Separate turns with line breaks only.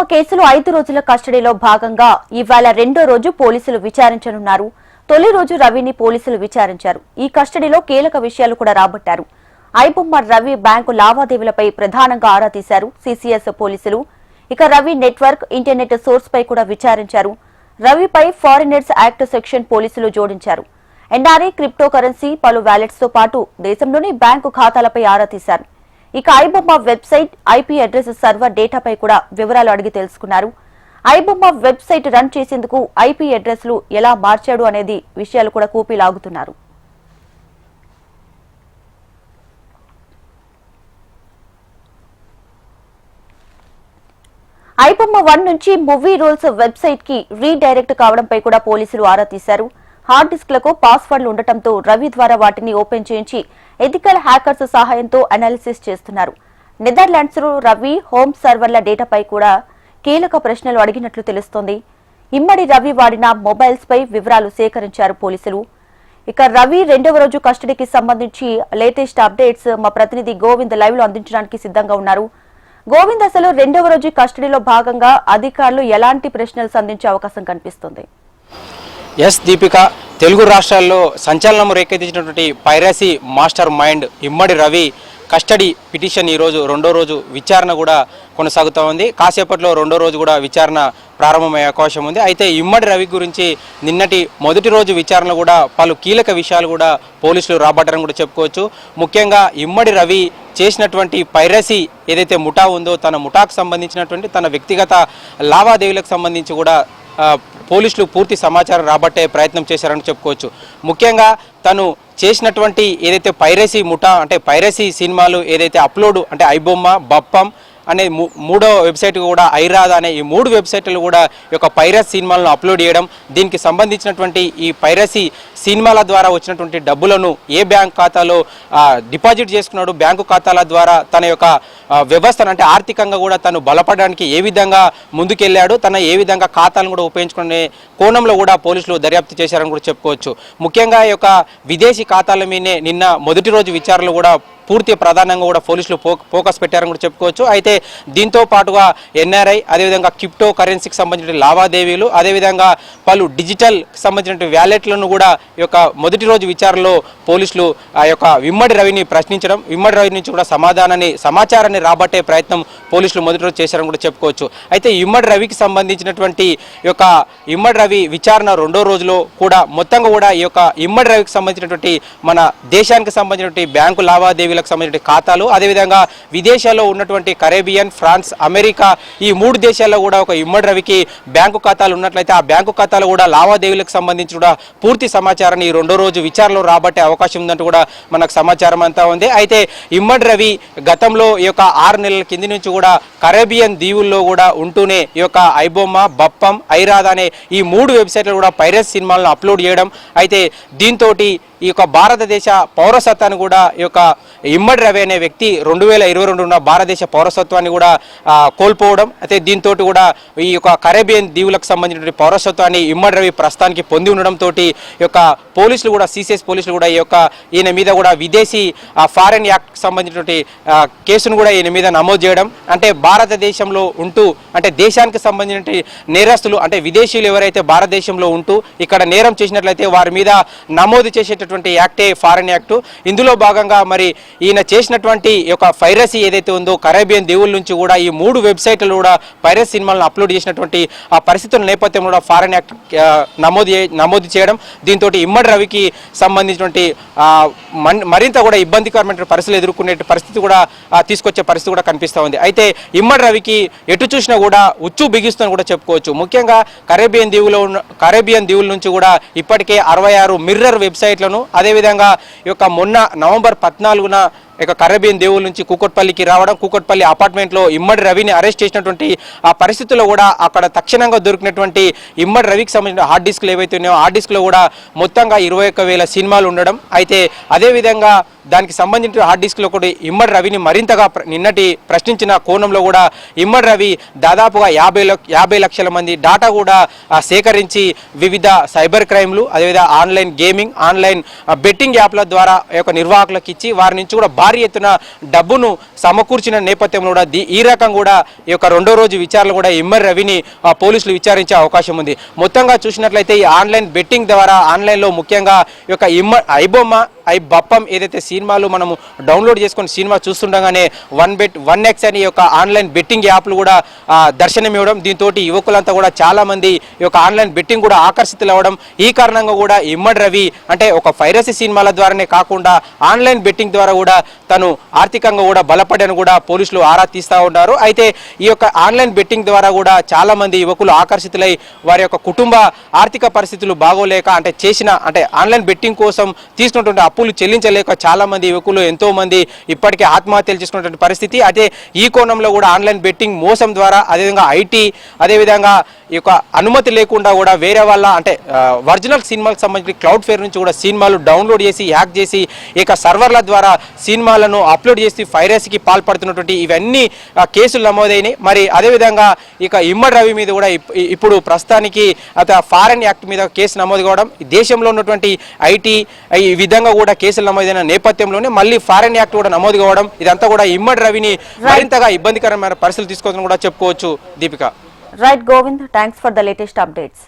ఐబొమ్మ కేసులో 5 రోజుల కస్టడీలో భాగంగా ఇవాళ రెండో రోజు పోలీసులు విచారించనున్నారు. తొలి రోజు రవిని పోలీసులు విచారించారు. ఈ కస్టడీలో కీలక విషయాలు కూడా రాబట్టారు. ఐబొమ్మ రవి బ్యాంకు లావాదేవీలపై ప్రధానంగా ఆరా తీశారు సిసిఎస్ పోలీసులు. ఇక రవి నెట్వర్క్, ఇంటర్నెట్ సోర్స్ పై కూడా విచారించారు. రవిపై ఫారినర్స్ యాక్ట్ సెక్షన్ పోలీసులు జోడించారు. ఎన్ఆర్ఐ, క్రిప్టో కరెన్సీ, పలు వ్యాలెట్స్ తో పాటు దేశంలోని బ్యాంకు ఖాతాలపై ఆరా తీశారు. ఇక iBomma website, IP address, server డేటాపై కూడా వివరాలు అడిగి తెలుసుకున్నారు. ఐబొమ్మ వెబ్సైట్ రన్ చేసేందుకు ఐపీ అడ్రస్లు ఎలా మార్చాడు అనేది విషయాలు కూడా కూపీ లాగుతున్నారు. ఐబొమ్మ 1 నుంచి మూవీ రూల్స్ వెబ్సైట్ కి రీడైరెక్ట్ కావడంపై కూడా పోలీసులు ఆరా తీశారు. హార్డ్ డిస్క్లకు పాస్వర్డ్లు ఉండటంతో రవి ద్వారా వాటిని ఓపెన్ చేయించి ఎథికల్ హ్యాకర్స్ సహాయంతో అనాలిసిస్ చేస్తున్నారు. నెదర్లాండ్స్ లో రవి హోమ్ సర్వర్ల డేటాపై కూడా కీలక ప్రశ్నలు అడిగినట్లు తెలుస్తోంది. ఇమ్మడి రవి వాడిన మొబైల్స్ పై వివరాలు సేకరించారు పోలీసులు. ఇక రవి రెండవ రోజు కస్టడీకి సంబంధించి లేటెస్ట్ అప్డేట్స్ మా ప్రతినిధి గోవింద్ లైవ్ లో అందించడానికి సిద్ధంగా ఉన్నారు. గోవింద్, అసలు రెండవ రోజు కస్టడీలో భాగంగా అధికారులు ఎలాంటి ప్రశ్నలు సంధించే అవకాశం కనిపిస్తుంది?
ఎస్ దీపిక, తెలుగు రాష్ట్రాల్లో సంచలనం రేకెత్తించినటువంటి పైరసీ మాస్టర్ మైండ్ ఇమ్మడి రవి కస్టడీ పిటిషన్ ఈరోజు రెండో రోజు విచారణ కూడా కొనసాగుతూ ఉంది. కాసేపట్లో రెండో రోజు కూడా విచారణ ప్రారంభమయ్యే అవకాశం ఉంది. అయితే ఇమ్మడి రవి గురించి నిన్నటి మొదటి రోజు విచారణ కూడా పలు కీలక విషయాలు కూడా పోలీసులు రాబట్టారని కూడా చెప్పుకోవచ్చు. ముఖ్యంగా ఇమ్మడి రవి చేసినటువంటి పైరసీ ఏదైతే ముఠా ఉందో, తన ముఠాకు సంబంధించినటువంటి తన వ్యక్తిగత లావాదేవీలకు సంబంధించి కూడా పోలీసులు పూర్తి సమాచారం రాబట్టే ప్రయత్నం చేశారని చెప్పుకోవచ్చు. ముఖ్యంగా తను చేసినటువంటి ఏదైతే పైరసీ ముఠా అంటే పైరసీ సినిమాలు ఏదైతే అప్లోడ్ అంటే ఐబొమ్మ, బప్పం అనే మూడో వెబ్సైట్ కూడా ఐరాధ అనే ఈ 3 వెబ్సైట్లు కూడా ఈ యొక్క పైరసీ సినిమాలను అప్లోడ్ చేయడం, దీనికి సంబంధించినటువంటి ఈ పైరసీ సినిమాల ద్వారా వచ్చినటువంటి డబ్బులను ఏ బ్యాంక్ ఖాతాలో డిపాజిట్ చేసుకున్నాడు, బ్యాంకు ఖాతాల ద్వారా తన యొక్క వ్యవస్థను అంటే ఆర్థికంగా కూడా తను బలపడడానికి ఏ విధంగా ముందుకెళ్ళాడు, తన ఏ విధంగా ఖాతాలను కూడా ఉపయోగించుకునే కోణంలో కూడా పోలీసులు దర్యాప్తు చేశారని కూడా చెప్పుకోవచ్చు. ముఖ్యంగా ఈ యొక్క విదేశీ ఖాతాల మీదే నిన్న మొదటి రోజు విచారణలు కూడా పూర్తి ప్రధానంగా కూడా పోలీసులు ఫోకస్ పెట్టారని కూడా చెప్పుకోవచ్చు. అయితే దీంతో పాటుగా ఎన్ఆర్ఐ, అదేవిధంగా క్రిప్టో కరెన్సీకి సంబంధించిన లావాదేవీలు, అదేవిధంగా పలు డిజిటల్ సంబంధించిన వ్యాలెట్లను కూడా ఈ యొక్క మొదటి రోజు విచారణలో పోలీసులు ఆ యొక్క ఇమ్మడి రవిని ప్రశ్నించడం, ఇమ్మడి రవి నుంచి కూడా సమాచారాన్ని రాబట్టే ప్రయత్నం పోలీసులు మొదటి రోజు చేశారని కూడా చెప్పుకోవచ్చు. అయితే ఇమ్మడి రవికి సంబంధించినటువంటి ఈ యొక్క ఇమ్మడి రవి విచారణ రెండో రోజులో కూడా మొత్తంగా కూడా ఈ యొక్క ఇమ్మడి రవికి సంబంధించినటువంటి మన దేశానికి సంబంధించినటువంటి బ్యాంకు లావాదేవీల సంబంధించిన ఖాతాలు, అదేవిధంగా విదేశాల్లో ఉన్నటువంటి కరేబియన్, ఫ్రాన్స్, అమెరికా ఈ 3 దేశాల్లో కూడా ఒక ఇమ్మడి రవికి బ్యాంకు ఖాతాలు ఉన్నట్లయితే ఆ బ్యాంకు ఖాతాలు కూడా లావాదేవీలకు సంబంధించి కూడా పూర్తి సమాచారాన్ని ఈ రెండో రోజు విచారణలో రాబట్టే అవకాశం ఉందంటూ కూడా మనకు సమాచారం అంతా ఉంది. అయితే ఇమ్మడి రవి గతంలో ఈ యొక్క 6 నెలల కింది నుంచి కూడా కరేబియన్ దీవుల్లో కూడా ఉంటూనే ఈ యొక్క ఐబొమ్మ, బప్పం, ఐరాధ అనే ఈ 3 వెబ్సైట్లు కూడా పైరసీ సినిమాలను అప్లోడ్ చేయడం, అయితే దీంతో ఈ యొక్క భారతదేశ పౌరసత్వాన్ని కూడా ఈ యొక్క ఇమ్మడి రవి అనే వ్యక్తి 2022 ఉన్న భారతదేశ పౌరసత్వాన్ని కూడా కోల్పోవడం, అయితే దీంతో కూడా ఈ యొక్క కరేబియన్ దీవులకు సంబంధించిన పౌరసత్వాన్ని ఇమ్మడి రవి ప్రస్తుతానికి పొంది ఉండడంతో ఈ యొక్క పోలీసులు కూడా సిసిఎస్ పోలీసులు కూడా ఈయన మీద కూడా విదేశీ ఫారెన్ యాక్ట్ సంబంధించినటువంటి కేసును కూడా ఈయన మీద నమోదు చేయడం, అంటే భారతదేశంలో ఉంటూ అంటే దేశానికి సంబంధించిన నేరస్తులు అంటే విదేశీయులు ఎవరైతే భారతదేశంలో ఉంటూ ఇక్కడ నేరం చేసినట్లయితే వారి మీద నమోదు చేసేటటువంటి యాక్టే ఫారెన్ యాక్ట్. ఇందులో భాగంగా మరి ఈయన చేసినటువంటి యొక్క పైరసీ ఏదైతే ఉందో కరేబియన్ దీవుల నుంచి కూడా ఈ 3 వెబ్సైట్లు కూడా పైరసీ సినిమాలను అప్లోడ్ చేసినటువంటి ఆ పరిస్థితుల నేపథ్యంలో కూడా ఫారెన్ యాక్ట్ నమోదు చేయడం, దీంతో ఇమ్మడి రవికి సంబంధించినటువంటి మరింత కూడా ఇబ్బందికరమైన పరిస్థితులు ఎదుర్కొనే పరిస్థితి కూడా తీసుకొచ్చే పరిస్థితి కూడా కనిపిస్తూ ఉంది. అయితే ఇమ్మడి రవికి ఎటు చూసినా కూడా ఉచ్చు బిగిస్తుందని కూడా చెప్పుకోవచ్చు. ముఖ్యంగా కరేబియన్ దీవుల నుంచి కూడా ఇప్పటికే 66 మిర్రర్ వెబ్సైట్లను, అదేవిధంగా ఈ యొక్క మొన్న నవంబర్ 14న ఇక కరేబియన్ దేవుల నుంచి కూకట్పల్లికి రావడం, కూకట్పల్లి అపార్ట్మెంట్లో ఇమ్మడి రవిని అరెస్ట్ చేసినటువంటి ఆ పరిస్థితుల్లో కూడా అక్కడ తక్షణంగా దొరికినటువంటి ఇమ్మడి రవికి సంబంధించిన హార్డ్ డిస్క్లు ఏవైతే ఉన్నాయో హార్డ్ డిస్క్లో కూడా మొత్తంగా 21,000 సినిమాలు ఉండడం, అయితే అదేవిధంగా దానికి సంబంధించిన హార్డ్ డిస్క్లో కూడా ఇమ్మడి రవిని మరింతగా నిన్నటి ప్రశ్నించిన కోణంలో కూడా ఇమ్మడి రవి దాదాపుగా 50 లక్షల మంది డాటా కూడా సేకరించి వివిధ సైబర్ క్రైమ్లు అదేవిధంగా ఆన్లైన్ గేమింగ్ ఆన్లైన్ బెట్టింగ్ యాప్ల ద్వారా నిర్వాహకులకు ఇచ్చి వారి నుంచి కూడా భారీ ఎత్తున డబ్బును సమకూర్చిన నేపథ్యంలో కూడా ఈ రకం కూడా ఈ యొక్క రెండో రోజు విచారణ కూడా ఇమ్మడి రవిని పోలీసులు విచారించే అవకాశం ఉంది. మొత్తంగా చూసినట్లయితే ఈ ఆన్లైన్ బెట్టింగ్ ద్వారా ఆన్లైన్లో ముఖ్యంగా ఈ యొక్క ఐబొమ్మ బప్పం ఏదైతే సినిమాలు మనము డౌన్లోడ్ చేసుకొని సినిమా చూస్తుండగానే 1bet 1x అనే యొక్క ఆన్లైన్ బెట్టింగ్ యాప్లు కూడా దర్శనం ఇవ్వడం, దీంతో యువకులంతా కూడా చాలా మంది ఈ యొక్క ఆన్లైన్ బెట్టింగ్ కూడా ఆకర్షితులు అవ్వడం. ఈ కారణంగా కూడా ఇమ్మడి రవి అంటే ఒక పైరసీ సినిమాల ద్వారానే కాకుండా ఆన్లైన్ బెట్టింగ్ ద్వారా కూడా తను ఆర్థికంగా కూడా బలపడని కూడా పోలీసులు ఆరా తీస్తూ ఉన్నారు. అయితే ఈ యొక్క ఆన్లైన్ బెట్టింగ్ ద్వారా కూడా చాలా మంది యువకులు ఆకర్షితులై వారి యొక్క కుటుంబ ఆర్థిక పరిస్థితులు బాగోలేక అంటే ఆన్లైన్ బెట్టింగ్ కోసం తీసుకున్నటువంటి అప్పులు చెల్లించలేక చాలా మంది యువకులు ఎంతో మంది ఇప్పటికే ఆత్మహత్యలు చేసుకున్నటువంటి పరిస్థితి. అయితే ఈ కోణంలో కూడా ఆన్లైన్ బెట్టింగ్ మోసం ద్వారా అదేవిధంగా ఐటీ అదేవిధంగా ఈ యొక్క అనుమతి లేకుండా కూడా వేరే వాళ్ళ ఒరిజినల్ సినిమాలకు సంబంధించి క్లౌడ్ ఫేర్ నుంచి కూడా సినిమాలు డౌన్లోడ్ చేసి హ్యాక్ చేసి ఇక సర్వర్ల ద్వారా సినిమాలను అప్లోడ్ చేసి పైరసీకి పాల్పడుతున్నటువంటి ఇవన్నీ కేసులు నమోదైనాయి. మరి అదేవిధంగా ఇక ఇమ్మడి రవి మీద కూడా ఇప్పుడు ప్రస్తుతానికి ఫారెన్ యాక్ట్ మీద కేసు నమోదు కావడం, దేశంలో ఉన్నటువంటి ఐటీ ఈ విధంగా కూడా కేసులు నమోదైన నేపథ్యంలోనే మళ్ళీ ఫారెన్ యాక్ట్ కూడా నమోదు కావడం, ఇదంతా కూడా ఇమ్మడి రవిని మరింతగా ఇబ్బందికరమైన పరిస్థితులు తీసుకోవాలని కూడా చెప్పుకోవచ్చు. Deepika.
Right Govind, thanks for the latest updates.